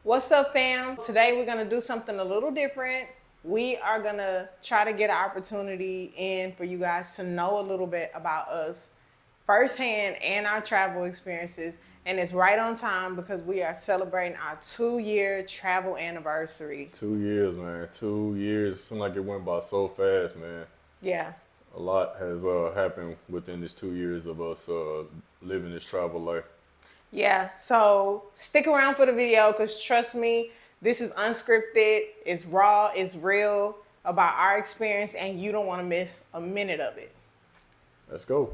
What's up, fam? Today we're gonna do something a little different. We are gonna try to get an opportunity in for you guys to know a little bit about us firsthand and our travel experiences. And it's right on time because we are celebrating our 2-year travel anniversary. 2 years, man. 2 years. Seemed like it went by so fast, man. Yeah. A lot has happened within this 2 years of us living this travel life. Yeah, so stick around for the video because trust me, this is unscripted, it's raw, it's real about our experience, and you don't want to miss a minute of it. Let's go.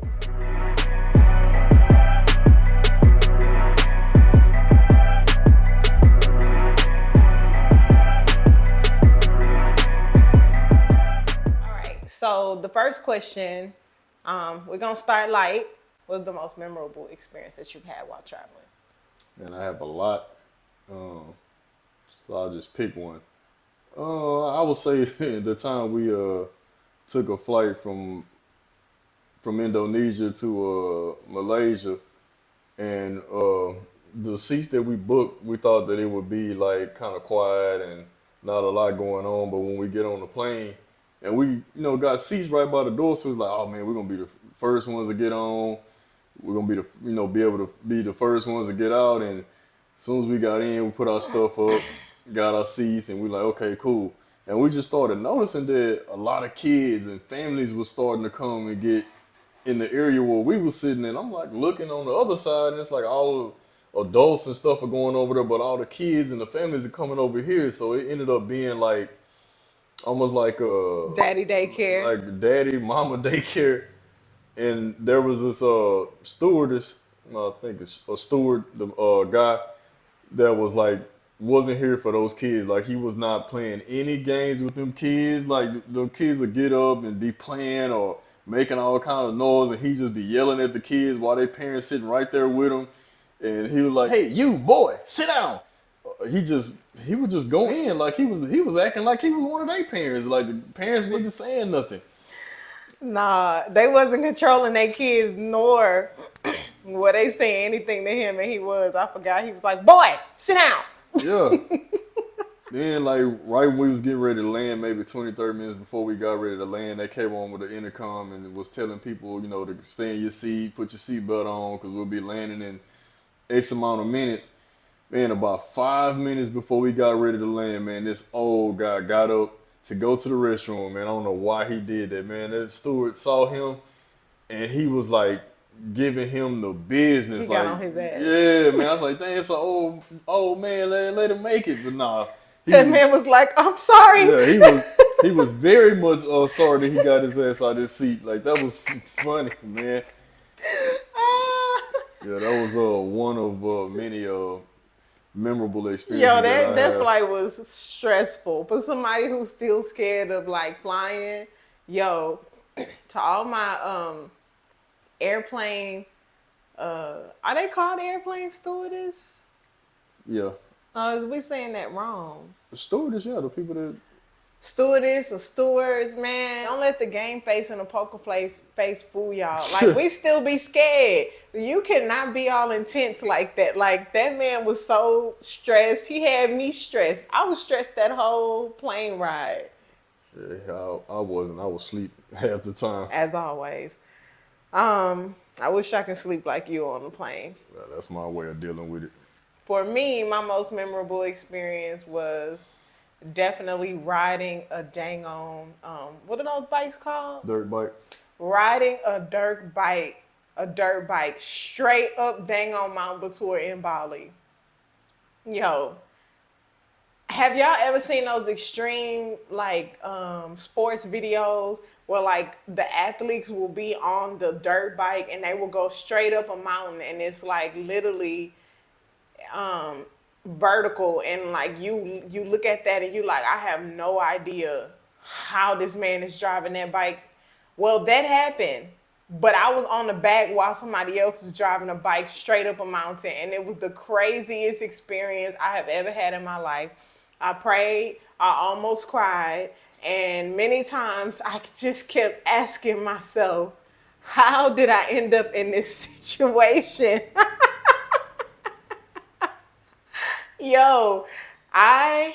All right, so the first question, we're going to start light. What's the most memorable experience that you've had while traveling? And I have a lot. So I'll just pick one. I would say the time we took a flight from Indonesia to Malaysia, and the seats that we booked, we thought that it would be like kind of quiet and not a lot going on. But when we get on the plane, and we got seats right by the door, so it's like, oh man, we're gonna be the first ones to get on. We're gonna be be able to be the first ones to get out. And as soon as we got in, we put our stuff up, got our seats, and we like, okay, cool. And we just started noticing that a lot of kids and families were starting to come and get in the area where we were sitting. And I'm like looking on the other side, and it's like all the adults and stuff are going over there, but all the kids and the families are coming over here. So it ended up being like almost Daddy daycare. like daddy mama daycare. And there was this stewardess, I think it's a steward, the guy that was like wasn't here for those kids. Like he was not playing any games with them kids. Like the kids would get up and be playing or making all kind of noise, and he just be yelling at the kids while their parents sitting right there with him. And he was like, "Hey, you boy, sit down." He would just go in like he was acting like he was one of their parents. Like the parents wasn't saying nothing. Nah, they wasn't controlling their kids, nor were they saying anything to him, and he was. I forgot. He was like, "Boy, sit down." Yeah. Then, like, right when we was getting ready to land, maybe 20, 30 minutes before we got ready to land, they came on with the intercom and was telling people, to stay in your seat, put your seatbelt on, because we'll be landing in X amount of minutes. Man, about 5 minutes before we got ready to land, man, this old guy got up to go to the restroom, man. I don't know why he did that, man. That steward saw him, and he was like giving him the business. He got Like, on his ass. yeah, man. I was like, dang, it's an old man. Let him make it. But nah, That man was like, "I'm sorry." yeah, he was very much sorry that he got his ass out of his seat. Like that was funny, man. Yeah, that was one of many memorable experiences Yo, that I that have. flight was stressful. For somebody who's still scared of like flying, yo, to all my airplane, are they called airplane stewardess? Yeah, Is we saying that wrong? the stewardess, yeah, the people that Stewardess or stewards, man. Don't let the game face and the poker face fool y'all. Like, we still be scared. You cannot be all intense like that. Like, that man was so stressed. He had me stressed. I was stressed that whole plane ride, yeah, I wasn't. I was asleep half the time. as always. I wish I could sleep like you on the plane. Yeah, that's my way of dealing with it. For me, my most memorable experience was definitely riding a dang on, what are those bikes called? Dirt bike. Riding a dirt bike straight up dang on Mount Batur in Bali. Yo, have y'all ever seen those extreme like sports videos where like the athletes will be on the dirt bike and they will go straight up a mountain and it's like literally vertical, and like you look at that and you like, I have no idea how this man is driving that bike. Well, that happened, but I was on the back while somebody else was driving a bike straight up a mountain, and it was the craziest experience I have ever had in my life. I prayed, I almost cried, and many times I just kept asking myself, how did I end up in this situation? Yo, I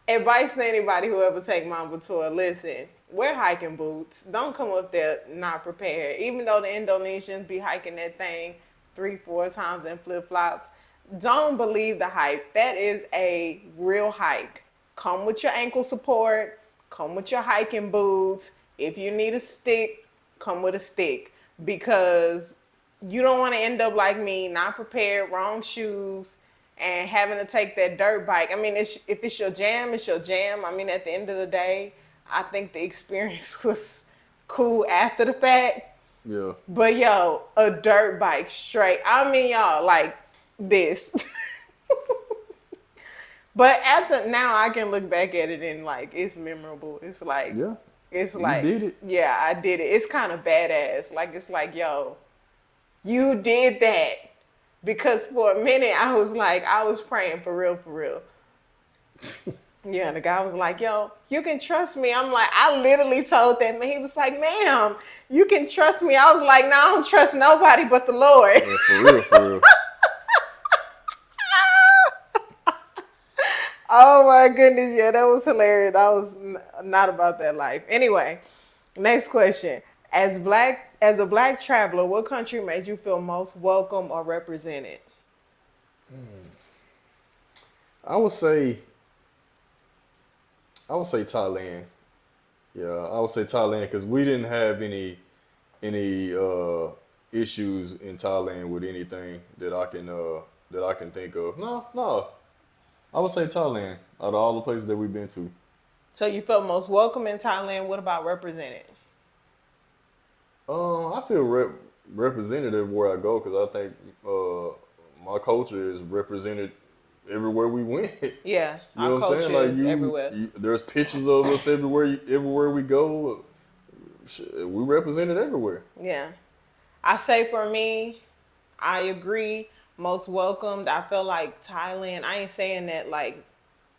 advice to anybody who ever take Mamba tour, listen, wear hiking boots. Don't come up there not prepared. Even though the Indonesians be hiking that thing 3, 4 times in flip flops, don't believe the hype. That is a real hike. Come with your ankle support, come with your hiking boots. If you need a stick, come with a stick because you don't want to end up like me, not prepared, wrong shoes, and having to take that dirt bike. I mean, if it's your jam, it's your jam. I mean, at the end of the day, I think the experience was cool after the fact. Yeah. But yo, a dirt bike straight. I mean, y'all, like this. But after now, I can look back at it and like it's memorable. Yeah. It's You like, did it. yeah, I did it. It's kind of badass. Like it's like, yo, you did that. Because for a minute I was praying for real, for real. Yeah, and the guy was like, yo, you can trust me. I'm like, I literally told that man. He was like, ma'am, you can trust me. I was like, no, I don't trust nobody but the Lord. Yeah, for real, for real. Oh my goodness, yeah, that was hilarious. I was not about that life. Anyway, next question. As a black traveler, what country made you feel most welcome or represented? I would say I would say Thailand. Yeah, I would say Thailand because we didn't have any issues in Thailand with anything that I can think of. No, no. I would say Thailand out of all the places that we've been to. So you felt most welcome in Thailand. What about represented? I feel representative where I go because I think my culture is represented everywhere we went. Yeah, You our know what I'm saying? culture Like is everywhere. there's pictures of us everywhere we go. Shit, we represented everywhere. Yeah. I say for me, I agree. Most welcomed. I feel like Thailand. I ain't saying that like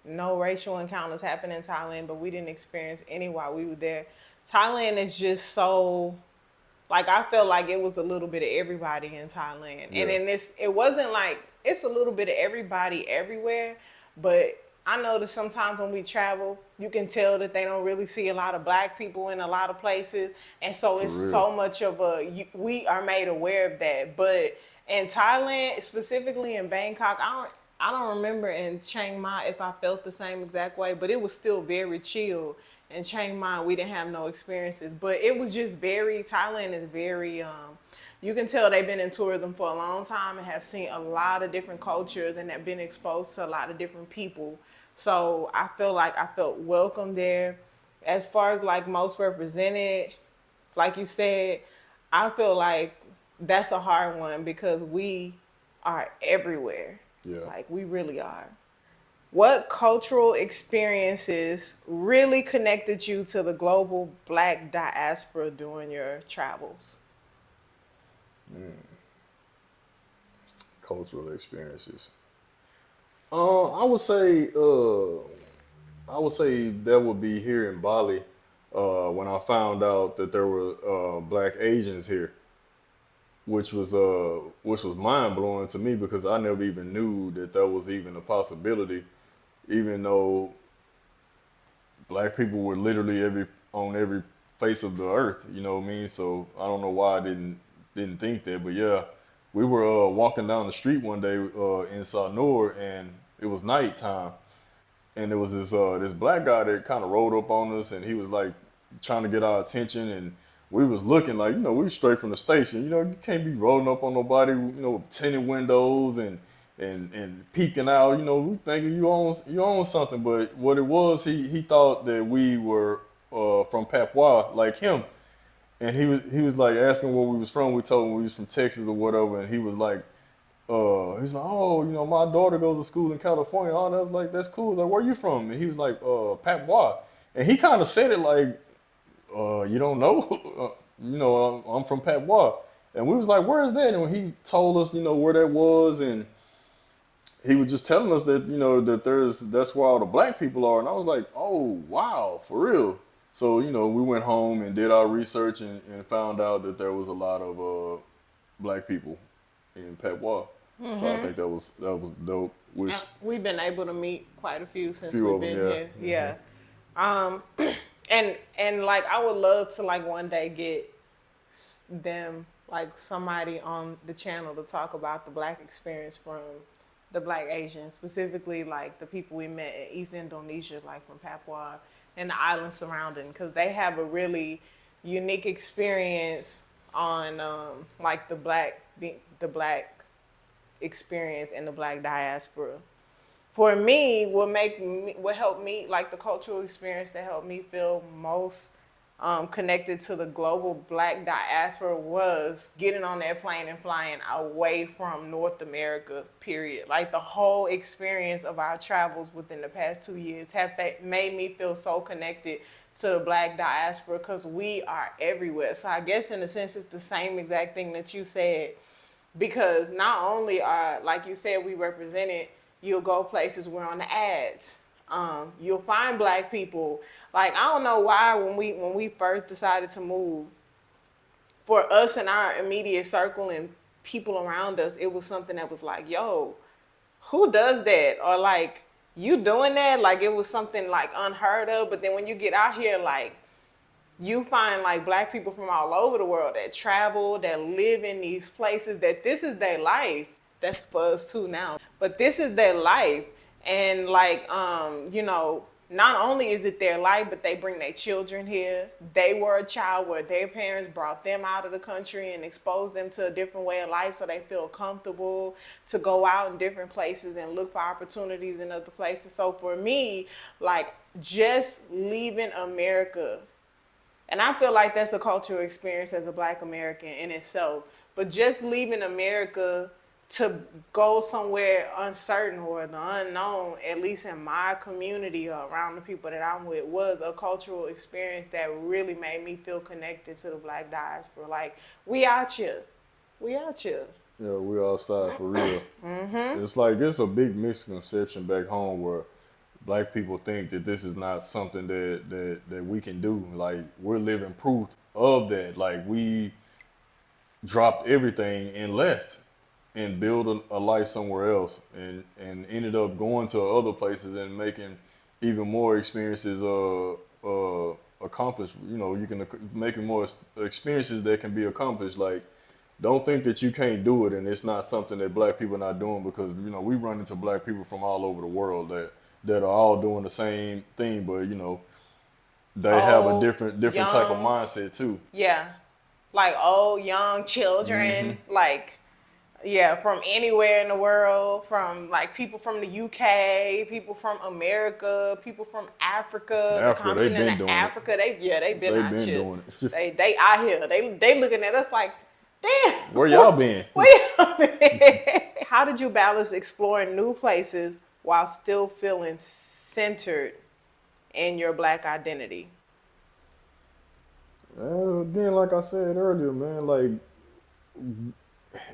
no racial encounters happened in Thailand, but we didn't experience any while we were there. Thailand is just so like I felt like it was a little bit of everybody in Thailand. And Yeah, in this it wasn't like it's a little bit of everybody everywhere, but I notice sometimes when we travel, you can tell that they don't really see a lot of black people in a lot of places. And so for it's real. so much of we are made aware of that. But in Thailand, specifically in Bangkok, I don't remember in Chiang Mai if I felt the same exact way, but it was still very chill. In Chiang Mai, we didn't have no experiences, but it was just very. Thailand is very. You can tell they've been in tourism for a long time and have seen a lot of different cultures and have been exposed to a lot of different people. So I feel like I felt welcome there. As far as like most represented, like you said, I feel like that's a hard one because we are everywhere. Yeah. Like we really are. What cultural experiences really connected you to the global black diaspora during your travels? Cultural experiences. I would say that would be here in Bali. When I found out that there were black Asians here, which was mind blowing to me because I never even knew that that was even a possibility. Even though black people were literally every face of the earth, you know what I mean? So I don't know why I didn't think that, but yeah, we were walking down the street one day in Sanur, and it was nighttime, and there was this black guy that kind of rolled up on us, and he was like trying to get our attention, and we was looking like we was straight from the station. You can't be rolling up on nobody. With tinted windows and peeking out. We thinking you own something, but what it was, he thought that we were from Papua like him, and he was like asking where we was from. We told him we was from Texas or whatever, and he was like. He's like, oh, my daughter goes to school in California. Oh, that's like, that's cool. Like, where you from? And he was like, Patois. And he kind of said it like, you don't know? I'm from Patois. And we was like, where is that? And when he told us, where that was, and he was just telling us that, that's where all the black people are. And I was like, oh, wow, for real. So, we went home and did our research and found out that there was a lot of black people in Patois. So I think that was dope. which We've been able to meet quite a few a since few we've of them, been yeah. here. Yeah. Um, and like I would love to like one day get them like somebody on the channel to talk about the black experience from the black Asians, specifically like the people we met in East Indonesia, like from Papua and the islands surrounding, because they have a really unique experience on like the black experience in the black diaspora. For me, what helped me, like the cultural experience that helped me feel most connected to the global black diaspora was getting on that plane and flying away from North America, period. Like the whole experience of our travels within the past 2 years have made me feel so connected to the black diaspora because we are everywhere. So I guess in a sense it's the same exact thing that you said, because not only are, like you said, we represented, you'll go places, we're on the ads, you'll find black people. Like I don't know why when we first decided to move, for us in our immediate circle and people around us, it was something that was like, yo, who does that? Or like, you doing that? Like it was something like unheard of. But then when you get out here, like you find like black people from all over the world that travel, that live in these places, that this is their life. That's for us too now. But this is their life. And like, not only is it their life, but they bring their children here. They were a child where their parents brought them out of the country and exposed them to a different way of life so they feel comfortable to go out in different places and look for opportunities in other places. So for me, like just leaving America, and I feel like that's a cultural experience as a black American in itself. But just leaving America to go somewhere uncertain or the unknown, at least in my community or around the people that I'm with, was a cultural experience that really made me feel connected to the black diaspora. Like, we out here. We out here. Yeah, we're outside for real. It's like it's a big misconception back home where black people think that this is not something that we can do. Like we're living proof of that. Like we dropped everything and left and build a life somewhere else and ended up going to other places and making even more experiences accomplished. You know, you can making more experiences that can be accomplished. Like don't think that you can't do it and it's not something that black people are not doing, because you know we run into black people from all over the world that are all doing the same thing, but you know they have a Old, different type of young, mindset too. yeah. Like old, young, children, like yeah, from anywhere in the world, from like people from the UK, people from America, people from In Africa, the Africa, they've continent of been doing it. Africa. They been They've out been here. doing it. They out here. They looking at us like, damn, Where y'all been? where y'all been? How did you balance exploring new places while still feeling centered in your black identity? Again, like I said earlier, man, like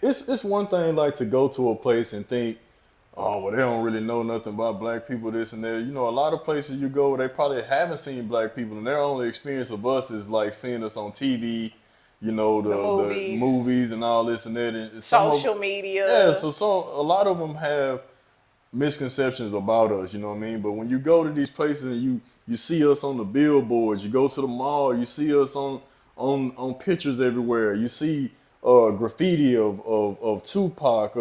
it's one thing like to go to a place and think, oh, well, they don't really know nothing about black people, this and that. You know, a lot of places you go, they probably haven't seen black people, and their only experience of us is like seeing us on TV, you know, The the movies, movies and all this and that. And some of, social yeah, media. so a lot of them have misconceptions about us, you know what I mean? But when you go to these places and you see us on the billboards, you go to the mall, you see us on pictures everywhere. You see graffiti of Tupac,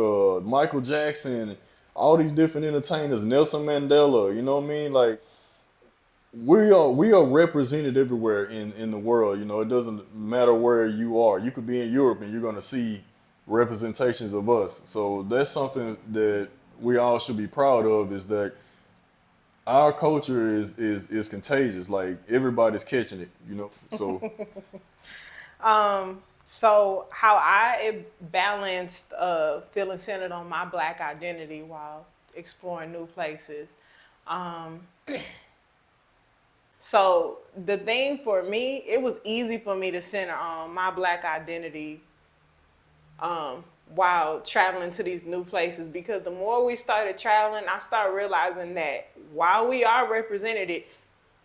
Michael Jackson, all these different entertainers, Nelson Mandela, you know what I mean? Like we are represented everywhere in the world, you know. It doesn't matter where you are. You could be in Europe and you're gonna see representations of us. So that's something that we all should be proud of, is that our culture is contagious. Like everybody's catching it, you know. So So how I balanced feeling centered on my black identity while exploring new places. So the thing for me, it was easy for me to center on my black identity while traveling to these new places, because the more we started traveling, I started realizing that while we are represented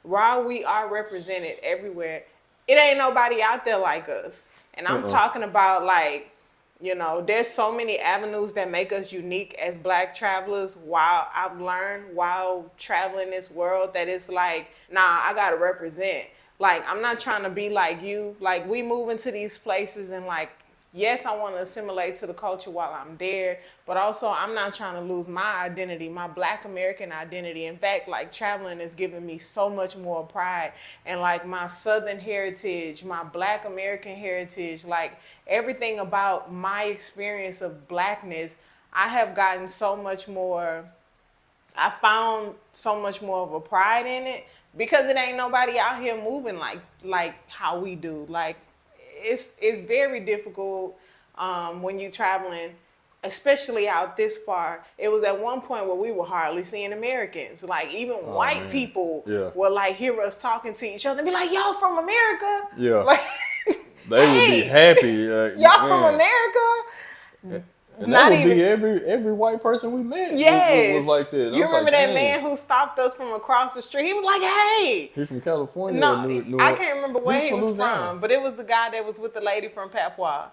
everywhere, it ain't nobody out there like us. And I'm uh-uh. talking about like You know, there's so many avenues that make us unique as black travelers. While I've learned while traveling this world that it's like, nah, I gotta represent. Like, I'm not trying to be like you. Like, we move into these places and like, yes, I want to assimilate to the culture while I'm there, but also I'm not trying to lose my identity, my black American identity. In fact, like traveling is giving me so much more pride and like my southern heritage, my black American heritage, like everything about my experience of blackness, I have gotten so much more, I found so much more of a pride in it because it ain't nobody out here moving like how we do. Like it's very difficult when you traveling, especially out this far. It was at one point where we were hardly seeing Americans. Like even Oh white man. people Yeah. would like hear us talking to each other and be like, "Y'all from America?" Yeah. Like, They would be hey, happy, y'all from man. America? And that Not would even. be every white person we met was like Yes. that. And I You was like, remember that dang, man who stopped us from across the street? He was like, "Hey." he from California or No, New I York? can't remember He where was he from was Louisiana. from, but it was the guy that was with the lady from Papua.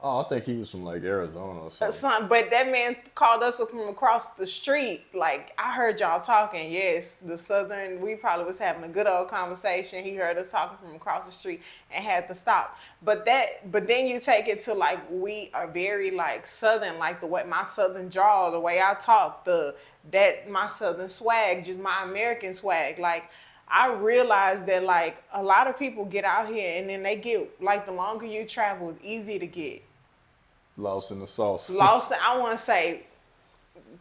Oh, I think he was from like Arizona or something. Son, but that man called us up from across the street. Like, I heard y'all talking. Yes, the Southern, we probably was having a good old conversation. He heard us talking from across the street and had to stop. But then you take it to like, we are very like Southern, like the way my Southern drawl, the way I talk, my Southern swag, just my American swag. Like, I realized that like a lot of people get out here and then they get, like the longer you travel, it's easy to get Lost in the sauce. lost. I want to say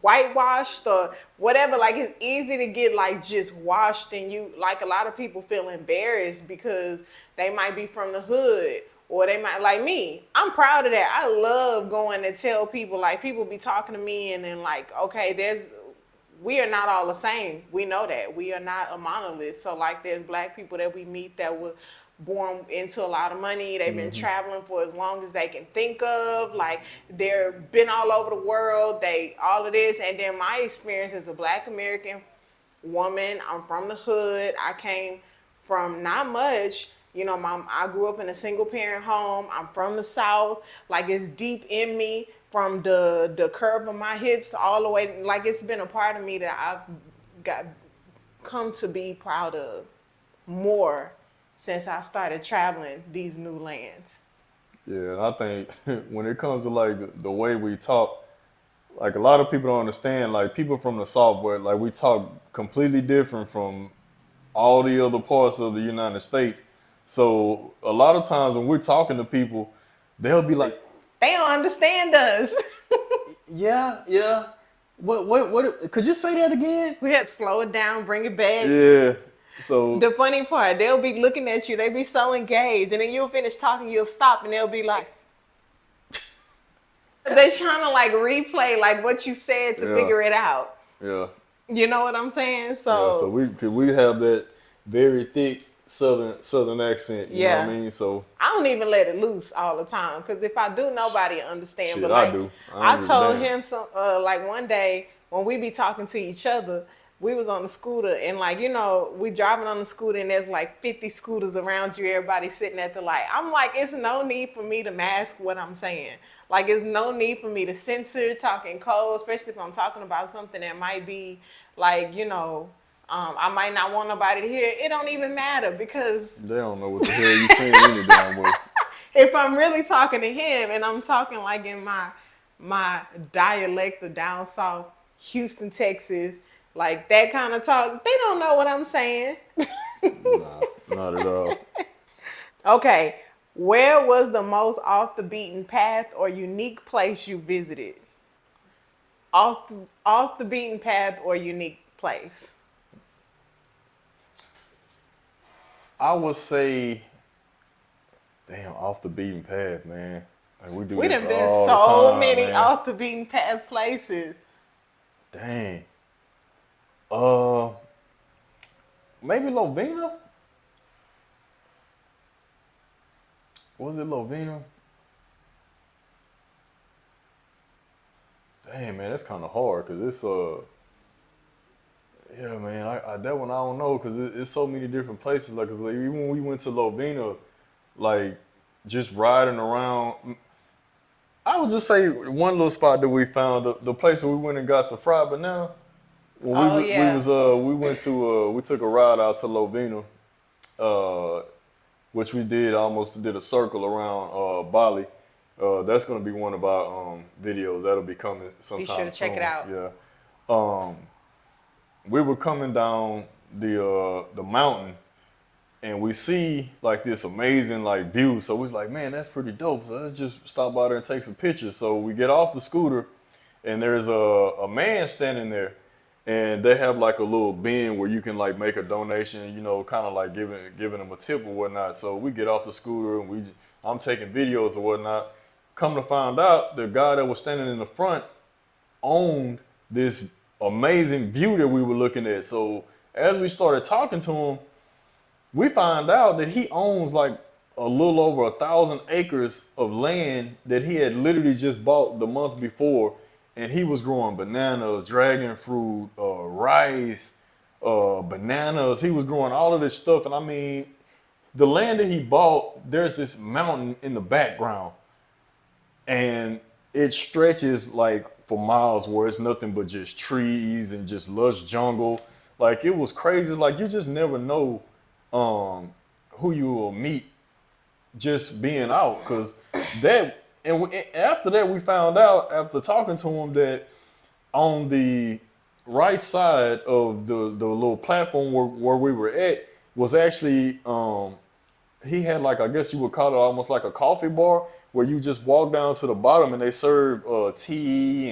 whitewashed or whatever. Like it's easy to get like just washed, and you like a lot of people feel embarrassed because they might be from the hood or they might like me. I'm proud of that. I love going to tell people, like people be talking to me and then like, okay, we are not all the same. We know that. We are not a monolith. So like there's black people that we meet that were born into a lot of money. They've been traveling for as long as they can think of. Like they've been all over the world. They all of this. And then my experience as a black American woman, I'm from the hood. I came from not much. You know, I grew up in a single parent home. I'm from the South. Like it's deep in me from the curve of my hips all the way. Like it's been a part of me that I've got come to be proud of more since I started traveling these new lands. Yeah, and I think when it comes to like the way we talk, like a lot of people don't understand. Like people from the South, where like we talk completely different from all the other parts of the United States. So a lot of times when we're talking to people, they'll be like, They don't understand us. "Yeah, yeah, what? Could you say that again?" We had to slow it down, bring it back. Yeah. So The funny part, they'll be looking at you, they be so engaged, and then you'll finish talking, you'll stop, and they'll be like, they're trying to like replay like what you said to yeah, figure it out. yeah, You know what I'm saying? yeah. So So we have that very thick southern accent. You know what I yeah, mean? So I don't even let it loose all the time because if I do, nobody understand. shit, But I like do. I I don't give a told damn. him some, like one day when we be talking to each other, we was on the scooter and like you know we driving on the scooter and there's like 50 scooters around you, everybody sitting at the light. I'm like, it's no need for me to mask what I'm saying. Like, it's no need for me to censor talking code, especially if I'm talking about something that might be like, you know, I might not want nobody to hear. It don't even matter because They don't know what the hell you saying any damn way. if I'm really talking to him and I'm talking like in my dialect of down south, Houston, Texas, like that kind of talk, they don't know what I'm saying. Nah, not at all. Okay, where was the most off the beaten path or unique place you visited? Off the beaten path or unique place? I would say, damn, off the beaten path, man. Like we do We this done been all the so time, many man. off the beaten path places. Dang. Uh, maybe Lovina. Was it Lovina? Damn, man, that's kind of hard because it's yeah, man. I that one I don't know because it's so many different places. Like, 'cause like, even when we went to Lovina, like just riding around. I I would just say one little spot that we found, the place where we went and got the fried banana. When Oh yeah. we went to we took a ride out to Lovina, uh, which we did almost did a circle around Bali. That's gonna be one of our videos that'll be coming Be sure sometime to check it soon. out. Yeah. Um, we were coming down the mountain and we see like this amazing like view. So we was like, man, that's pretty dope. So let's just stop by there and take some pictures. So we get off the scooter and there's a man standing there and they have like a little bin where you can like make a donation, you know, kind of like giving them a tip or whatnot. So we get off the scooter and I'm taking videos or whatnot. Come to find out, the guy that was standing in the front owned this amazing view that we were looking at. So as we started talking to him, we find out that he owns like a little over 1,000 acres of land that he had literally just bought the month before, and he was growing bananas, dragon fruit, rice, bananas. He was growing all of this stuff, and I mean, the land that he bought, there's this mountain in the background, and it stretches like for miles where it's nothing but just trees and just lush jungle. Like it was crazy. It's like you just never know who you will meet just being out, because that and after that we found out after talking to him that on the right side of the little platform where we were at was actually he had like, I guess you would call it almost like a coffee bar where you just walk down to the bottom and they serve tea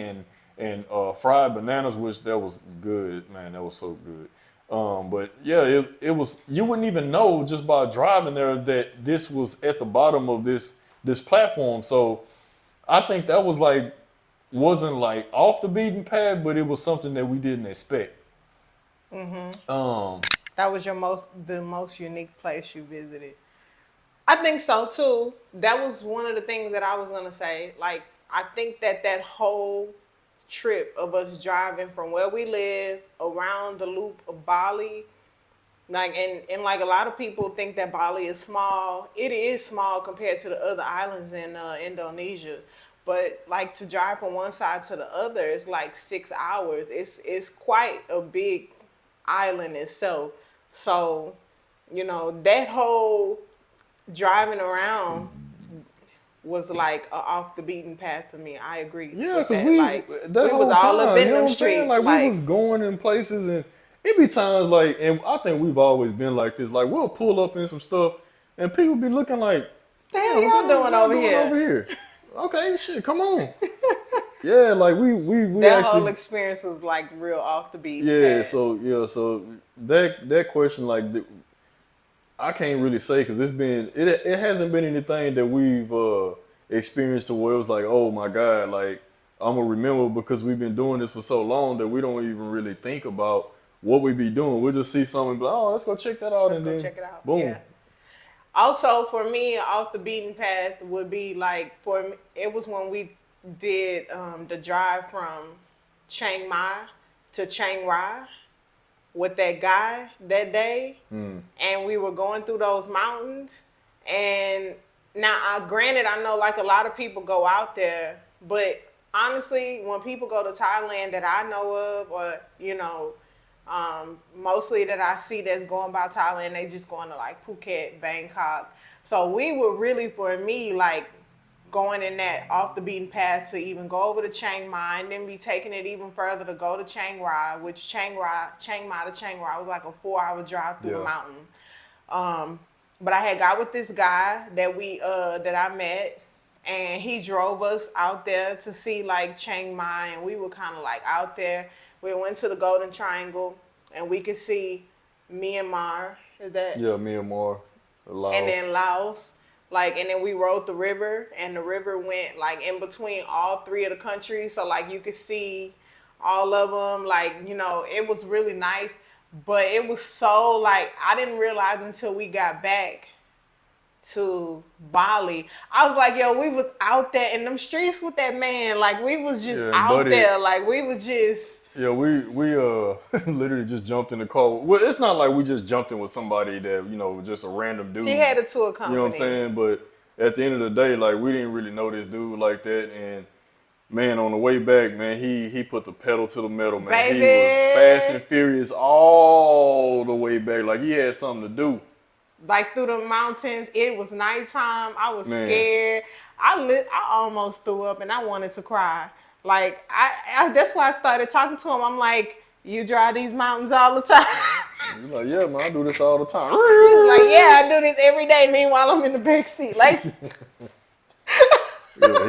and fried bananas, which that was good, man. That was so good. But yeah, it was, you wouldn't even know just by driving there that this was at the bottom of this platform. So I think that was like, wasn't like off the beaten path, but it was something that we didn't expect. That was the most unique place you visited. I think so too. That was one of the things that I was gonna say. Like, I think that that whole trip of us driving from where we live around the loop of Bali, like, and like a lot of people think that Bali is small. It is small compared to the other islands in Indonesia, but like to drive from one side to the other is like 6 hours. It's quite a big island itself. So, you know, that whole driving around was like a off the beaten path for me. I agree Yeah, with because that. Like, that we was whole all up time, you in know them what I'm saying? streets. Like we was Like, going in places and it be times like, and I think we've always been like this, like we'll pull up in some stuff and people be looking like, the damn, hell what the y'all hell is doing y'all over doing over here? here? Okay, shit, come on. Yeah, like we That whole actually, experience was like real off the beaten yeah, path. so that question, like I can't really say because it hasn't been anything that we've experienced to where it was like, oh my God, like I'm gonna remember, because we've been doing this for so long that we don't even really think about what we be doing. We'll just see something and be like, oh, let's go check that out, Let's and go then check it out. boom. Yeah. Also, for me, off the beaten path would be like, for me, it was when we did the drive from Chiang Mai to Chiang Rai with that guy that day, and we were going through those mountains. And now, granted, I know like a lot of people go out there, but honestly, when people go to Thailand that I know of, or you know, mostly that I see that's going by Thailand, they just going to like Phuket, Bangkok. So we were really, for me, like going in that off the beaten path to even go over to Chiang Mai and then be taking it even further to go to Chiang Rai, which Chiang Mai to Chiang Rai was like a 4 hour drive through the Yeah, mountain. But I had got with this guy that that I met, and he drove us out there to see like Chiang Mai, and we were kind of like out there. We went to the Golden Triangle, and we could see Myanmar. Is that? yeah, Myanmar, And Laos. then Laos. Like, and then we rode the river, and the river went like in between all three of the countries. So like you could see all of them. Like, you know, it was really nice. But it was so like, I didn't realize until we got back to Bali. I was like, yo, we was out there in them streets with that man. Like, we was just Yeah, and out buddy, there. Like, we was just, yeah, we literally just jumped in the car. Well, it's not like we just jumped in with somebody that, you know, just a random he dude. had a tour You know what I'm company. saying? But at the end of the day, like we didn't really know this dude like that, and man, on the way back, man, he put the pedal to the metal, man. He was fast and Baby. furious all the way back, like he had something to do, Like through the mountains. It was nighttime. I was man. scared. I almost threw up and I wanted to cry. Like that's why I started talking to him. I'm like, you drive these mountains all the time. He's like, yeah, man, I do this all the time. He's like, yeah, I do this every day. Meanwhile, I'm in the back seat. Like, Yeah,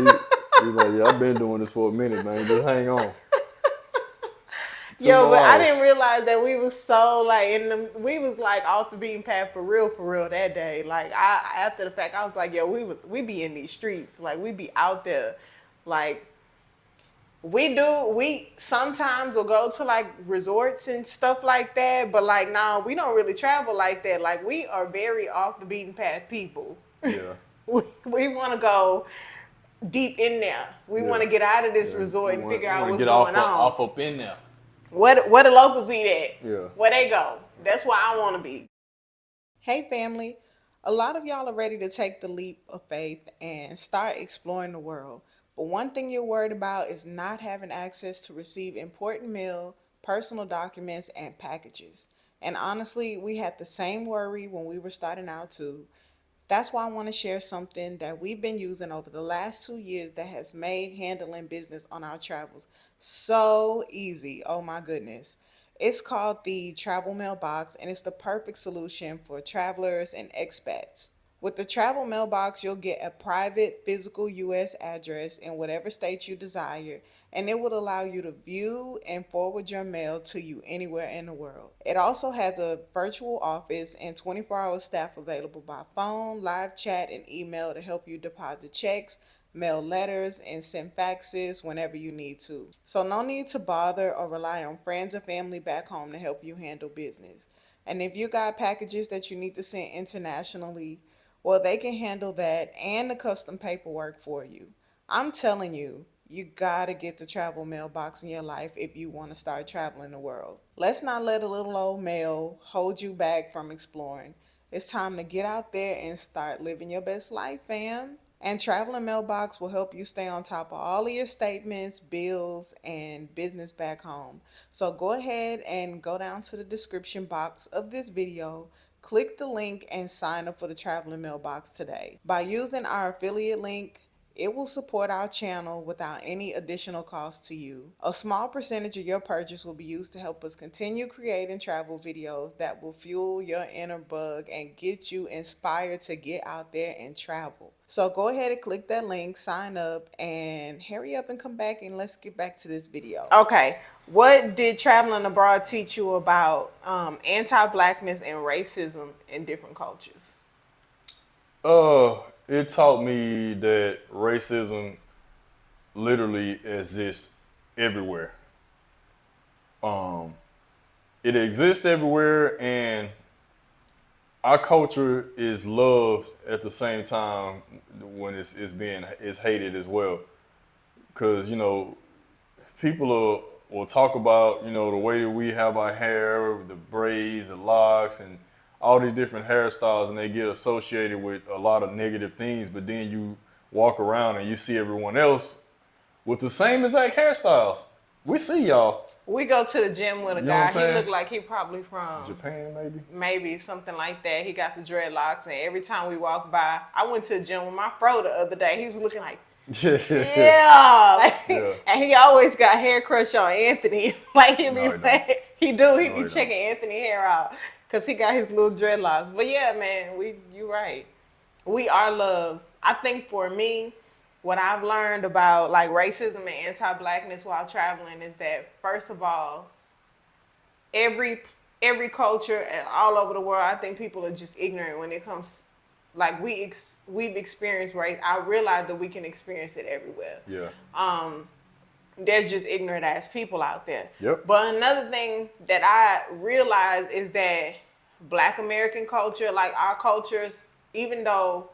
he's like, yeah, I've been doing this for a minute, man. Just hang on. Two yo, more but I hours. didn't realize that we was so like we was like off the beaten path for real that day. Like after the fact, I was like, yo, we be in these streets. Like we be out there. Like we sometimes will go to like resorts and stuff like that, but like now we don't really travel like that. Like we are very off the beaten path people. Yeah, We want to go deep in there. We yeah, want to get out of this yeah. resort and figure We out want to what's get going on. off up in there. Where the locals eat at? Yeah. Where they go? That's where I want to be. Hey family, a lot of y'all are ready to take the leap of faith and start exploring the world. But one thing you're worried about is not having access to receive important mail, personal documents, and packages. And honestly, we had the same worry when we were starting out too. That's why I want to share something that we've been using over the last 2 years that has made handling business on our travels so easy. Oh my goodness. It's called the Travel Mailbox and it's the perfect solution for travelers and expats. With the Travel Mailbox, you'll get a private physical U.S. address in whatever state you desire, and it will allow you to view and forward your mail to you anywhere in the world. It also has a virtual office and 24-hour staff available by phone, live chat, and email to help you deposit checks, mail letters, and send faxes whenever you need to. So no need to bother or rely on friends or family back home to help you handle business. And if you got packages that you need to send internationally, well, they can handle that and the custom paperwork for you. I'm telling you, you gotta get the travel mailbox in your life if you want to start traveling the world. Let's not let a little old mail hold you back from exploring. It's time to get out there and start living your best life, fam. And Traveling Mailbox will help you stay on top of all of your statements, bills, and business back home. So go ahead and go down to the description box of this video, click the link, and sign up for the Traveling Mailbox today. By using our affiliate link, it will support our channel without any additional cost to you. A small percentage of your purchase will be used to help us continue creating travel videos that will fuel your inner bug and get you inspired to get out there and travel. So go ahead and click that link, sign up, and hurry up and come back and let's get back to this video. Okay, what did traveling abroad teach you about anti-blackness and racism in different cultures? It taught me that racism literally exists everywhere. It exists everywhere, and our culture is loved at the same time when it's hated as well. Because people will talk about the way that we have our hair, the braids, the locks, and all these different hairstyles, and they get associated with a lot of negative things. But then you walk around and you see everyone else with the same exact hairstyles. We see y'all. We go to the gym with a You know what I'm guy. He saying? looked like he probably from Japan, maybe. maybe something like that. He got the dreadlocks, and every time we walk by, I went to the gym with my fro the other day. He was looking like, yeah, like, Yeah. and he always got hair crush on Anthony. Like he be No, he like, he No, be he checking Anthony hair out because he got his little dreadlocks. But yeah, man, you right. We are loved. I think for me, what I've learned about like racism and anti-blackness while traveling is that first of all, every every culture all over the world, I think people are just ignorant when it comes. Like we've experienced race. I realize that we can experience it everywhere. Yeah. There's just ignorant ass people out there. Yep. But another thing that I realize is that Black American culture, like our cultures, even though,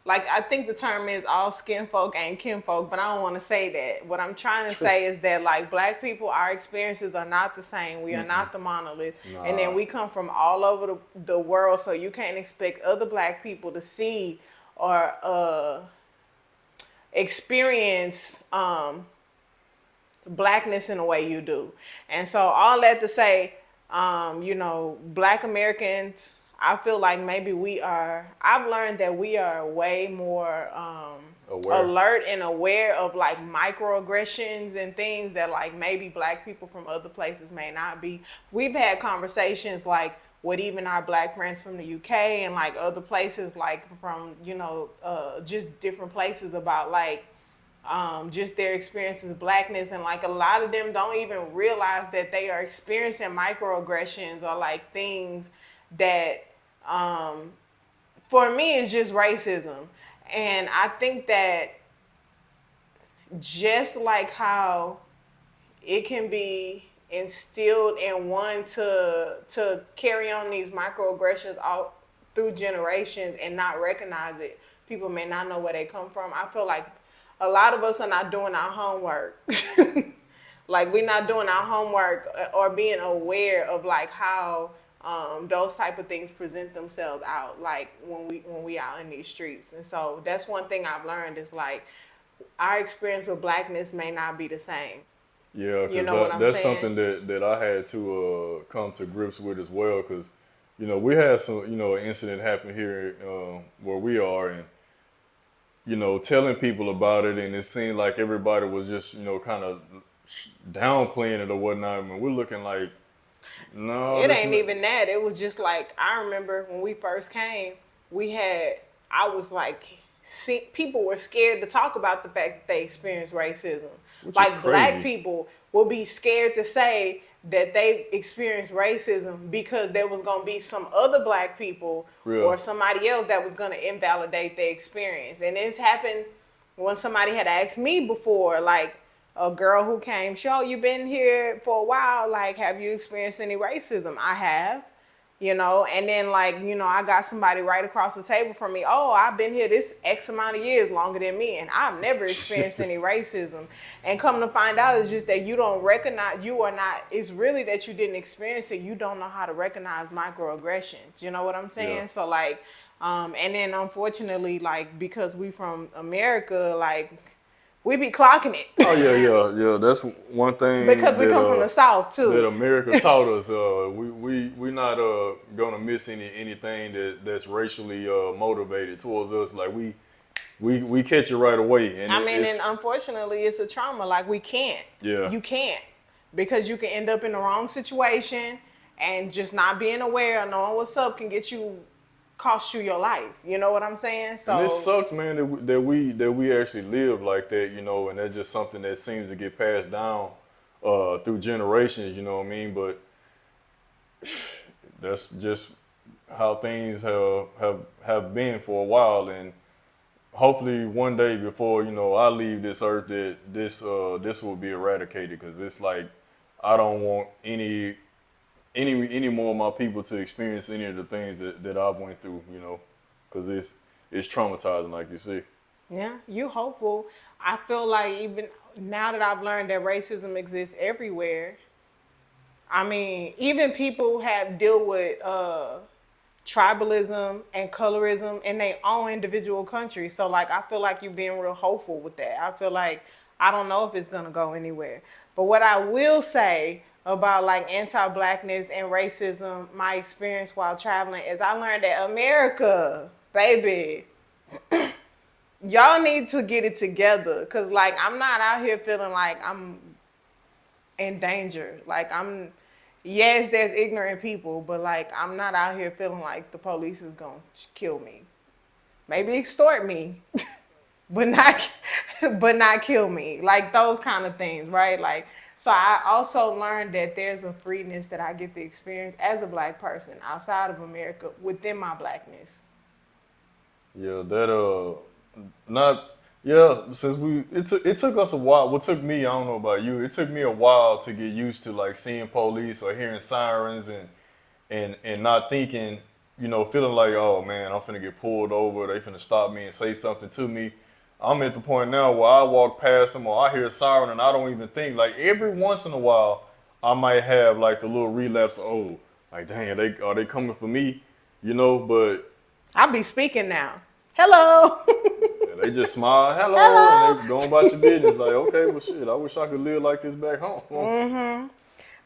like I think the term is all skin folk ain't kin folk, but I don't want to say that. What I'm trying to say is that like Black people, our experiences are not the same. We are not the monolith. Nah. And then we come from all over the world, so you can't expect other Black people to see or experience blackness in the way you do. And so all that to say, black Americans, I feel like maybe I've learned that we are way more Aware. alert and aware of like microaggressions and things that like maybe black people from other places may not be. We've had conversations like with even our black friends from the UK and like other places, like from, just different places about like just their experiences of blackness, and like a lot of them don't even realize that they are experiencing microaggressions or like things that for me is just racism. And I think that just like how it can be instilled in one to carry on these microaggressions all through generations and not recognize it, people may not know where they come from. I feel like a lot of us are not doing our homework. Like we're not doing our homework or being aware of like how those type of things present themselves out like when we out in these streets. And so that's one thing I've learned is like our experience with blackness may not be the same. Yeah, You because know what I'm that's saying? something that I had to come to grips with as well. Because we had some an incident happen here where we are, and telling people about it, and it seemed like everybody was just kind of downplaying it or whatnot. And we're looking like, no, It this ain't not. even that. It was just like I remember when we first came, we had I was like people were scared to talk about the fact that they experienced racism. Which is Like black crazy. people will be scared to say that they experienced racism because there was going to be some other black people Real. or somebody else that was going to invalidate their experience. And it's happened when somebody had asked me before, like a girl who came, "Show, you been here for a while. Like, have you experienced any racism?" I have, and then like, I got somebody right across the table from me. "Oh, I've been here this X amount of years longer than me, and I've never experienced any racism." And come to find out, it's just that you don't recognize, you are not, it's really that you didn't experience it. You don't know how to recognize microaggressions. You know what I'm Yeah. saying? So like, and then unfortunately, like because we from America, like we be clocking it Oh yeah, yeah, yeah. That's one because thing we come from the South that too. America taught us. We not gonna miss anything that's racially motivated towards us. Like we catch it right away, and I mean, and it's unfortunately, it's a trauma. Like we can't, yeah, you can't, because you can end up in the wrong situation, and just not being aware or knowing what's up can cost you your life. You know what I'm saying? and it So sucks, man, that we actually live like that, and that's just something that seems to get passed down through generations. You know what I mean? But that's just how things have been for a while, and hopefully one day before I leave this earth that this will be eradicated, because it's like I don't want any more of my people to experience any of the things that I've went through, because it's traumatizing, like you see. yeah, you hopeful. I feel like even now that I've learned that racism exists everywhere. I mean, even people have deal with tribalism and colorism in their own individual country. So like I feel like you're being real hopeful with that. I feel like I don't know if it's gonna go anywhere. But what I will say about like anti-blackness and racism, my experience while traveling is I learned that America, baby, y'all need to get it together. Cause like I'm not out here feeling like I'm in danger. Like I'm, yes, there's ignorant people, but like I'm not out here feeling like the police is gonna kill me. Maybe extort me, but not, but not kill me. Like those kind of things, right? Like so, I also learned that there's a freeness that I get to experience as a black person outside of America within my blackness. Yeah, that not yeah. Since it took us a while. What took me, I don't know about you. It took me a while to get used to like seeing police or hearing sirens and not thinking, feeling like, oh man, I'm finna get pulled over. They finna stop me and say something to me. I'm at the point now where I walk past them or I hear a siren and I don't even think. Like every once in a while, I might have like the little relapse. Oh, like dang, are they coming for me? But I be speaking now. Hello. And they just smile, hello, and they Hello. going about your business. Like, okay, well, shit, I wish I could live like this back home.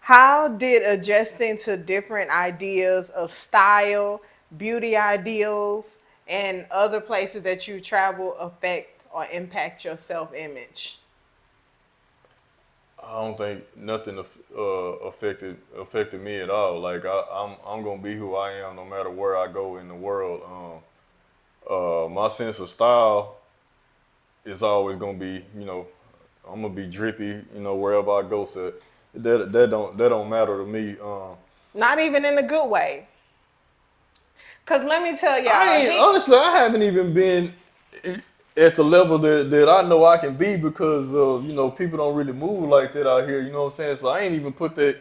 How did adjusting to different ideas of style, beauty ideals, and other places that you travel affect or impact your self image? I don't think nothing affected me at all. Like I'm gonna be who I am no matter where I go in the world. My sense of style is always gonna be, I'm gonna be drippy, wherever I go. So that don't matter to me. Not even in a good way. Because let me tell I y'all, ain't honestly. I haven't even been at the level that I know I can be because people don't really move like that out here. You know what I'm saying? So I ain't even put that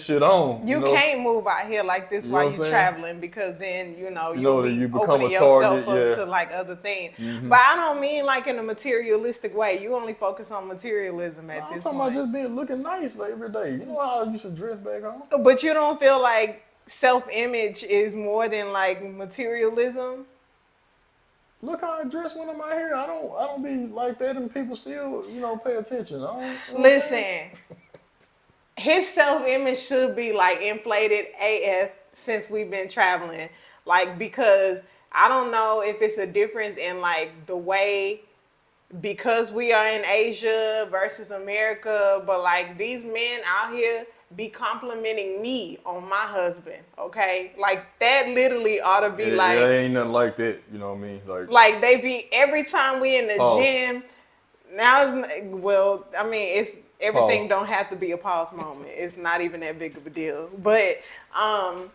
shit on. you can't move out here like this You know what while I'm you saying? traveling because then You you'll know that be you become a opening target. yourself up Yeah. to like other things. But I don't mean like in a materialistic way. You only focus on materialism No, at I'm this talking about point. just being looking nice like every day. You know how I used to dress back home? But you don't feel like self-image is more than like materialism? Look how I dress when I'm out here. I don't be like that, and people still pay attention. I don't. You know what I'm saying? Listen, his self-image should be like inflated AF since we've been traveling. Like because I don't know if it's a difference in like the way because we are in Asia versus America, but like these men out here be complimenting me on my husband, okay? Like that literally ought to be It like ain't nothing like that. You know what I mean? like they be every time we in the Pause. gym. Now it's well, I mean, it's everything Pause. don't have to be a pause moment. It's not even that big of a deal. But um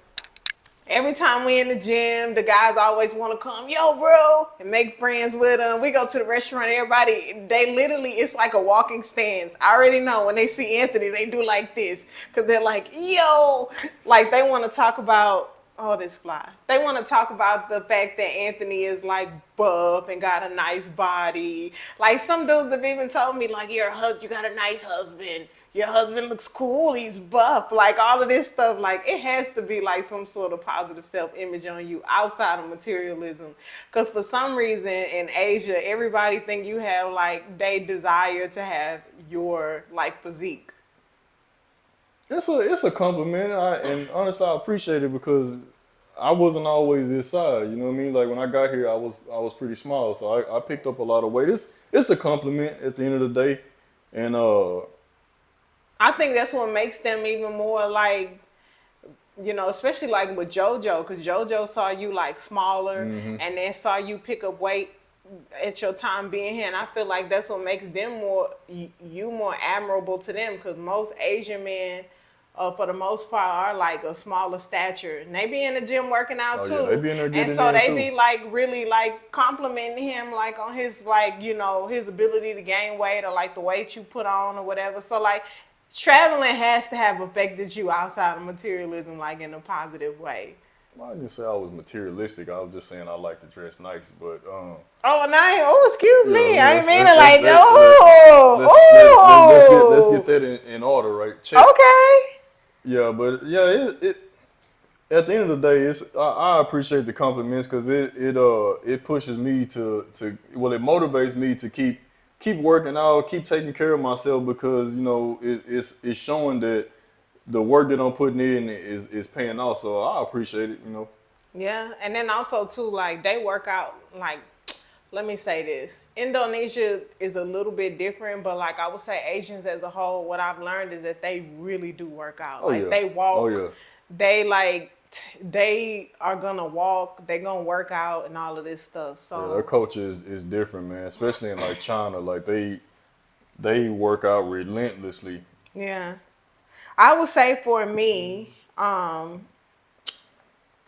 every time we in the gym, the guys always want to come, yo, bro, and make friends with them. We go to the restaurant, everybody, they literally, it's like a walking stance. I already know when they see Anthony, they do like this because they're like, yo, like they want to talk about, oh, this fly. They want to talk about the fact that Anthony is like buff and got a nice body. Like some dudes have even told me, like, you got a nice husband, your husband looks cool, he's buff, like all of this stuff. Like it has to be like some sort of positive self-image on you outside of materialism, because for some reason in Asia everybody think you have like they desire to have your like physique. It's a compliment, and honestly, I appreciate it because I wasn't always this size. You know what I mean? Like when I got here, I was pretty small, so I picked up a lot of weight. It's a compliment at the end of the day, and I think that's what makes them even more like, especially like with JoJo, because JoJo saw you like smaller and then saw you pick up weight at your time being here, and I feel like that's what makes them you more admirable to them, because most Asian men, for the most part, are like a smaller stature, and they be in the gym working out oh yeah, they too, be in there and getting so in they too. be like really like complimenting him like on his like his ability to gain weight or like the weight you put on or whatever. So like traveling has to have affected you outside of materialism like in a positive way. I didn't say I was materialistic. I was just saying I like to dress nice, but Oh, nice. Oh, excuse yeah, me. I ain't mean it let's like, get oh, that in order, right? Check. oh. Okay. Yeah, but yeah, it at the end of the day, I appreciate the compliments because it pushes me it motivates me to keep working out, keep taking care of myself because it's showing that the work that I'm putting in is paying off. So I appreciate it. Yeah, and then also too, like they work out. Like, let me say this: Indonesia is a little bit different, but like I would say, Asians as a whole, what I've learned is that they really do work out. Oh Like yeah, they oh walk, yeah, they like they are gonna walk, they gonna work out, and all of this stuff. yeah. Their So culture is different, man. Especially in like China, like they work out relentlessly. yeah, I would say for me,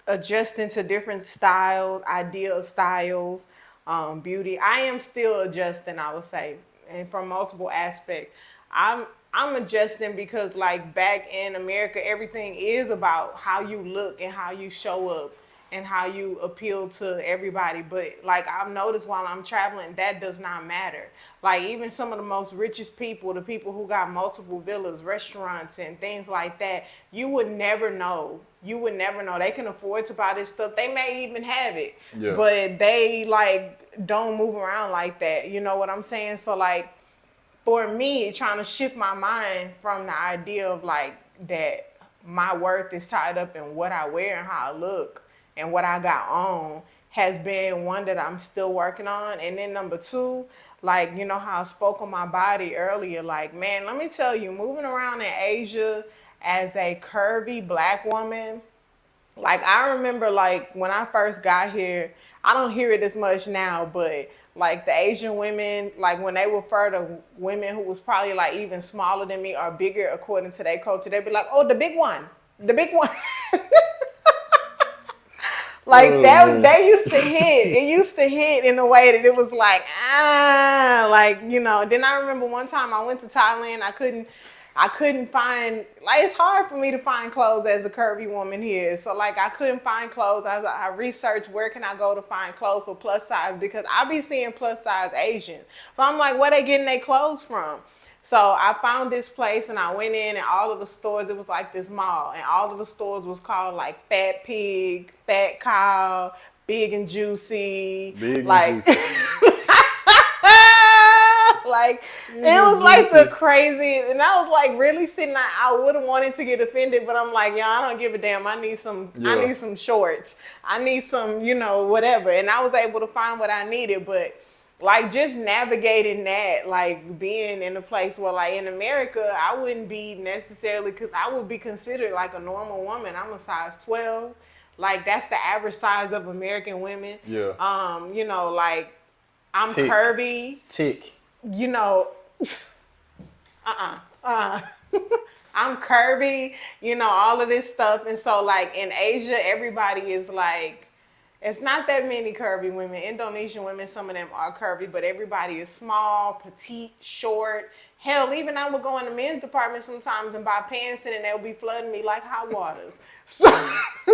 adjusting to different styles, idea of styles, beauty. I am still adjusting, I would say, and from multiple aspects. I'm I'm adjusting because like back in America, everything is about how you look and how you show up and how you appeal to everybody. But like I've noticed while I'm traveling, that does not matter. Like even some of the most richest people, the people who got multiple villas, restaurants, and things like that, you would never know. you would never know. They can afford to buy this stuff. They may even have it, Yeah. but they like don't move around like that. You know what I'm saying? So like for me, trying to shift my mind from the idea of like that my worth is tied up in what I wear and how I look and what I got on has been one that I'm still working on. And then number two, like, you know how I spoke on my body earlier, like, man, let me tell you, moving around in Asia as a curvy black woman, like I remember like when I first got here, I don't hear it as much now, but like the Asian women, like when they refer to women who was probably like even smaller than me or bigger according to their culture, they'd be like, "Oh, the big one, the big one." Like Oh that, man. they used to hit. It used to hit in a way that it was like, like, you know. Then I remember one time I went to Thailand. I couldn't find, like, it's hard for me to find clothes as a curvy woman here. So like I couldn't find clothes. I researched where can I go to find clothes for plus size because I be seeing plus size Asians. So I'm like, where they getting their clothes from? So I found this place and I went in and all of the stores, it was like this mall and all of the stores was called like Fat Pig, Fat Cow, Big and Juicy, Big and like juicy. like it Big and was like the juicy. crazy and I was like really sitting there, I would have wanted to get offended, but I'm like, yeah, I don't give a damn. I Yeah. need some shorts. I need some, you know, whatever. And I was able to find what I needed, but like just navigating that, like being in a place where like in America, I wouldn't be necessarily, cause I would be considered like a normal woman. I'm a size 12. Like that's the average size of American women. Yeah. You know, like I'm Tick. curvy, Tick. you know, I'm curvy, you know, all of this stuff. And so like in Asia, everybody is like, it's not that many curvy women. Indonesian women, some of them are curvy, but everybody is small, petite, short. Hell, even I would go in the men's department sometimes and buy pants in and they'll be flooding me like hot waters. So,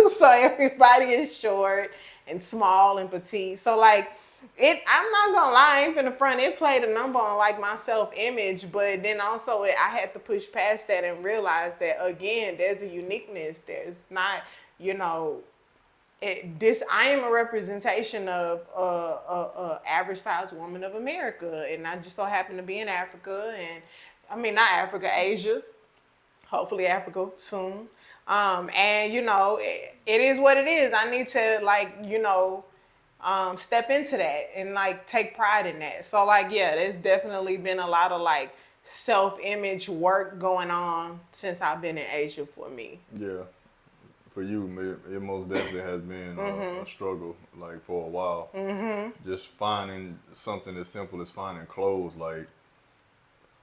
so everybody is short and small and petite. So like, I'm not gonna lie, I ain't finna front. It played a number on like my self image, but then also I had to push past that and realize that again, there's a uniqueness. There's not, you know, this. I am a representation of a average sized woman of America, and I just so happen to be in Africa, and I mean not Africa, Asia. Hopefully Africa soon. And you know, it is what it is. I need to like, you know, step into that and like take pride in that. So like, yeah, there's definitely been a lot of like self-image work going on since I've been in Asia for me. Yeah. For you, it most definitely has been a struggle, like for a while. Just finding something as simple as finding clothes, like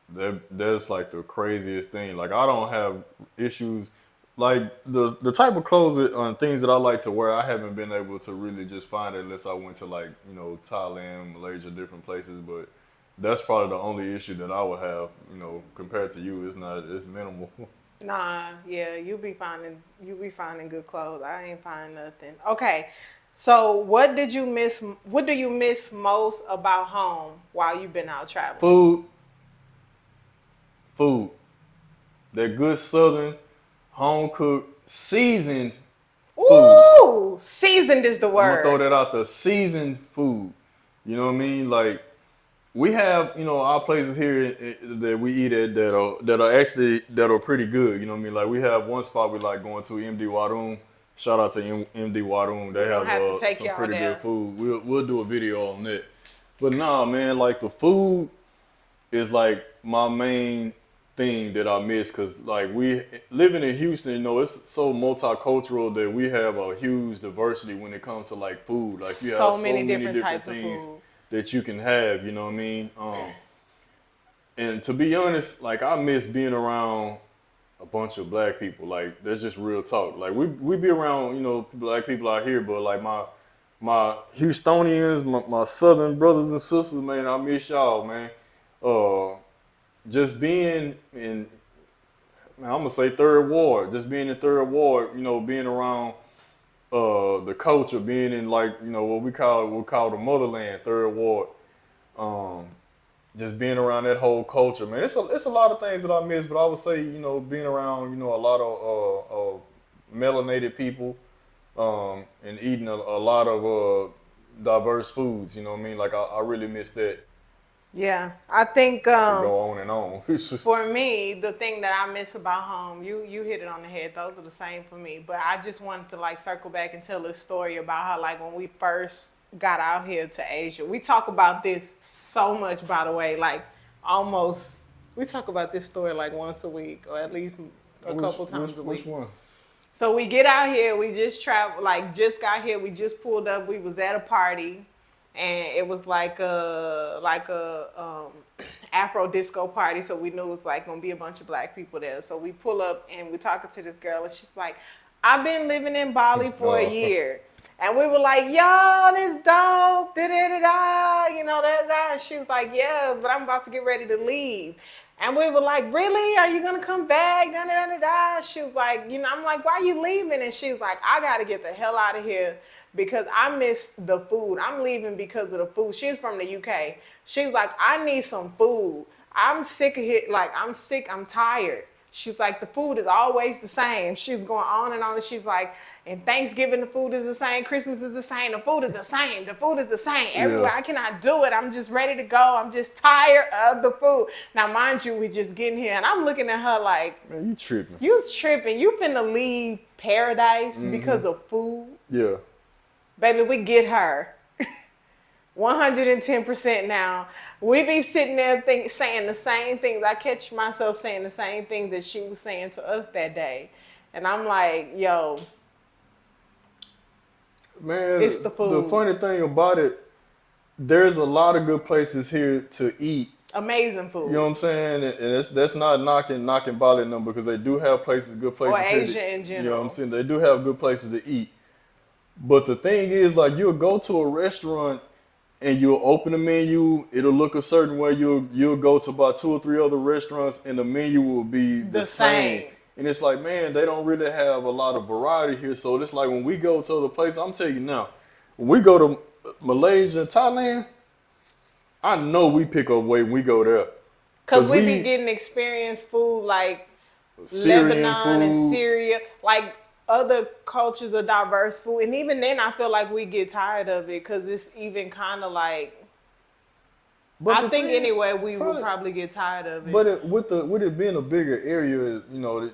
that's like the craziest thing. Like I don't have issues, like the type of clothes and things that I like to wear. I haven't been able to really just find it unless I went to like Thailand, Malaysia, different places. But that's probably the only issue that I would have. Compared to you, it's minimal. Nah, yeah, you be finding good clothes. I ain't find nothing. Okay. So what do you miss most about home while you've been out traveling? Food, food. That good southern, home cooked, seasoned food. Ooh, seasoned is the I'm gonna throw word. that out there. Seasoned food. You know what I mean? Like we have, our places here that we eat at that are pretty good. You know what I mean? Like we have one spot we like going to, MD Waroon. Shout out to MD Waroon. They We're gonna have have to take some y'all pretty good there. food. We'll do a video on that. But nah, man, like the food is like my main thing that I miss because like we living in Houston, it's so multicultural that we have a huge diversity when it comes to like food. Like you have So so many many different different types of things food. that you can have. You know what I mean? And to be honest, like I miss being around a bunch of black people. Like that's just real talk. Like we be around black people out here, but like my Houstonians, my southern brothers and sisters, man, I miss y'all, man. Uh, just being in, man, I'm gonna say third ward. Just being in third ward, being around the culture, being in like what we call the motherland, third ward. Um, just being around that whole culture, man. It's a lot of things that I miss, but I would say being around a lot of melanated people, and eating a lot of diverse foods. You know what I mean? Like I really miss that. Yeah, I think I could go on and on. for me, the thing that I miss about home, you hit it on the head. Those are the same for me. But I just wanted to like circle back and tell a story about how like when we first got out here to Asia, we talk about this so much. By the way, like almost we talk about this story like once a week or at least a couple times a Which week. one? So we get out here, we just travel, like just got here, we just pulled up, we was at a party, and it was like a Afro disco party, so we knew it was like gonna be a bunch of black people there. So we pull up and we're talking to this girl, and she's like, "I've been living in Bali for a Oh, year," and we were like, "Yo, this dope, da da da da," da da. And she was like, "Yeah, but I'm about to get ready to leave." And we were like, "Really? Are you gonna come back?" Da, da, da, da. She was like, I'm like, "Why are you leaving?" And she's like, "I gotta get the hell out of here because I miss the food. I'm leaving because of the food." She's from the UK. She's like, "I need some food. I'm sick of it. Like, I'm sick. I'm tired." She's like, "The food is always the same." She's going on and on. And she's like, "And Thanksgiving, the food is the same. Christmas is the same. The food is the same. The food is the same. yeah. Everywhere. I cannot do it. I'm just ready to go. I'm just tired of the food." Now, mind you, we just getting here. And I'm looking at her like, Man, you tripping? "You tripping. You finna leave paradise because of food?" Yeah. Baby, we get her. 110% now. We be sitting there saying the same things. I catch myself saying the same things that she was saying to us that day. And I'm like, yo, Man, it's the the food. funny thing about it, there's a lot of good places here to eat. Amazing You know what food. I'm saying? And that's not knocking Bali number because they do have places, good Or places here. Asia in You know what I'm general. saying? They do have good places to eat. But the thing is, like, you'll go to a restaurant and you'll open the menu. It'll look a certain way. You'll go to about two or three other restaurants, and the menu will be the The same. same. And it's like, man, they don't really have a lot of variety here. So it's like when we go to other places, I'm telling you now, when we go to Malaysia, Thailand, I know we pick up weight when we go there. Because Cause we be we getting experienced food like Syrian Lebanon and food. Syria, like other cultures of diverse food. And even then, I feel like we get tired of it because it's even kind of like, But I the think thing, anyway, we will probably, probably get tired of but it. with it being a bigger area,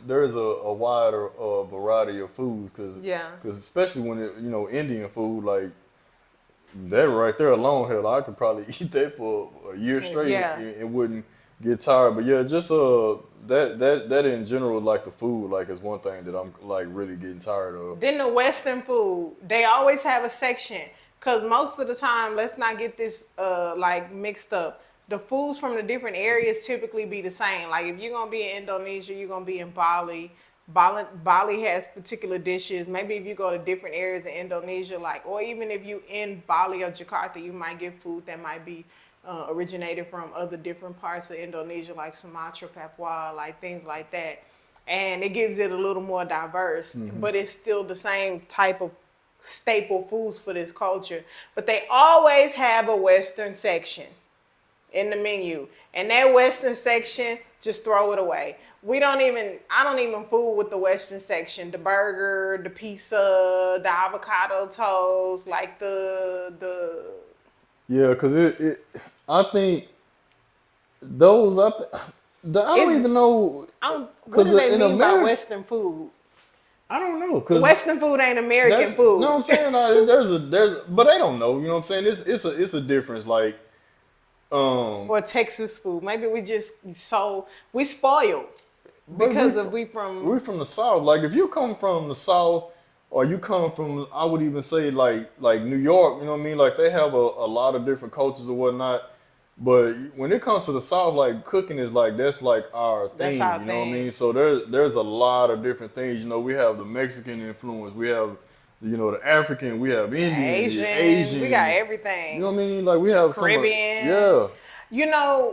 there's a wider variety of foods. Yeah. Cause especially when Indian food like that right there alone, hell, I could probably eat that for a year straight Yeah. and wouldn't get tired. But yeah, just that in general, like the food, like is one thing that I'm like really getting tired of. Then the Western food, they always have a section. Cause most of the time, let's not get this like mixed up. The foods from the different areas typically be the same. Like if you're gonna be in Indonesia, you're gonna be in Bali. Bali has particular dishes. Maybe if you go to different areas in Indonesia, like, or even if you in Bali or Jakarta, you might get food that might be originated from other different parts of Indonesia, like Sumatra, Papua, like things like that. And it gives it a little more diverse, but it's still the same type of staple foods for this culture. But they always have a Western section in the menu. And that Western section, just throw it away. I don't even fool with the Western section. The burger, the pizza, the avocado toast, like Yeah, cause I think those, I don't it's, even know, what cause do they in mean by America, Western food? I don't know, cause Western food ain't American that's, you know what food. I'm saying. But they don't know. You know what I'm saying. It's a difference. Like, Or Texas food. Maybe we spoiled but because of we from we're from the South. Like, if you come from the South, or you come from, I would even say like New York. You know what I mean? Like they have a lot of different cultures or whatnot. But when it comes to the South, like cooking is like that's like our that's thing. our You know what I thing. mean? So there's a lot of different things. We have the Mexican influence. We have the African. We have Indian, the Asian, we got Asian. You know everything. what I mean? Like we have some. Caribbean. Yeah.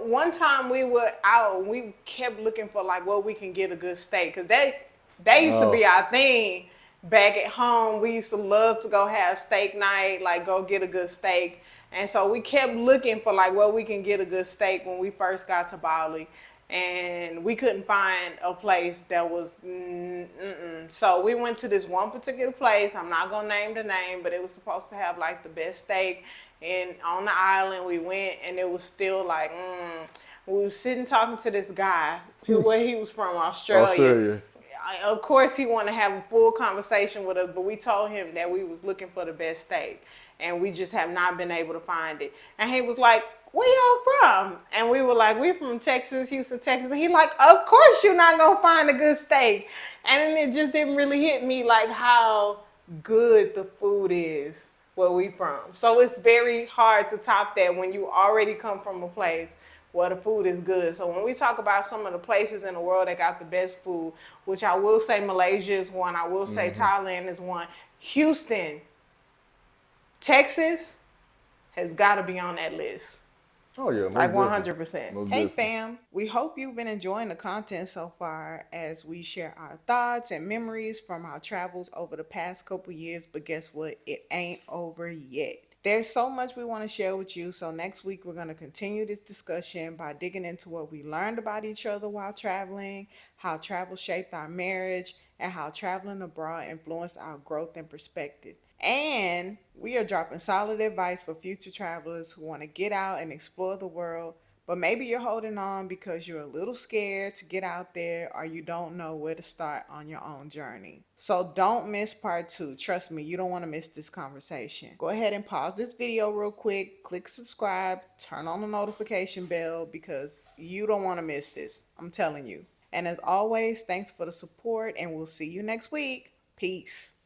One time we were out, we kept looking for like where we can get a good steak, cause they used to Oh, be our thing back at home. We used to love to go have steak night, like go get a good steak, and so we kept looking for like where we can get a good steak when we first got to Bali, and we couldn't find a place that was so we went to this one particular place. I'm not gonna name the name, but it was supposed to have like the best steak. And on the island we went, and it was still like we were sitting talking to this guy where he was from, Australia. Australia. Of course he wanted to have a full conversation with us, but we told him that we was looking for the best steak, and we just have not been able to find it. And he was like, where y'all from? And we were like, we're from Texas, Houston, Texas. And he like, of course you're not gonna find a good steak. And then it just didn't really hit me like how good the food is where we from. So it's very hard to top that when you already come from a place where the food is good. So when we talk about some of the places in the world that got the best food, which I will say Malaysia is one, I will say Thailand is one, Houston, Texas has got to be on that list. Oh yeah, most Like definitely. 100%. Most Hey definitely. fam, we hope you've been enjoying the content so far as we share our thoughts and memories from our travels over the past couple years. But guess what? It ain't over yet. There's so much we want to share with you. So next week we're going to continue this discussion by digging into what we learned about each other while traveling, how travel shaped our marriage, and how traveling abroad influenced our growth and perspective. And we are dropping solid advice for future travelers who want to get out and explore the world, but maybe you're holding on because you're a little scared to get out there or you don't know where to start on your own journey. So don't miss part 2. Trust me, you don't want to miss this conversation. Go ahead and pause this video real quick, click subscribe, turn on the notification bell because you don't want to miss this. I'm telling you. And as always, thanks for the support, and we'll see you next week. Peace.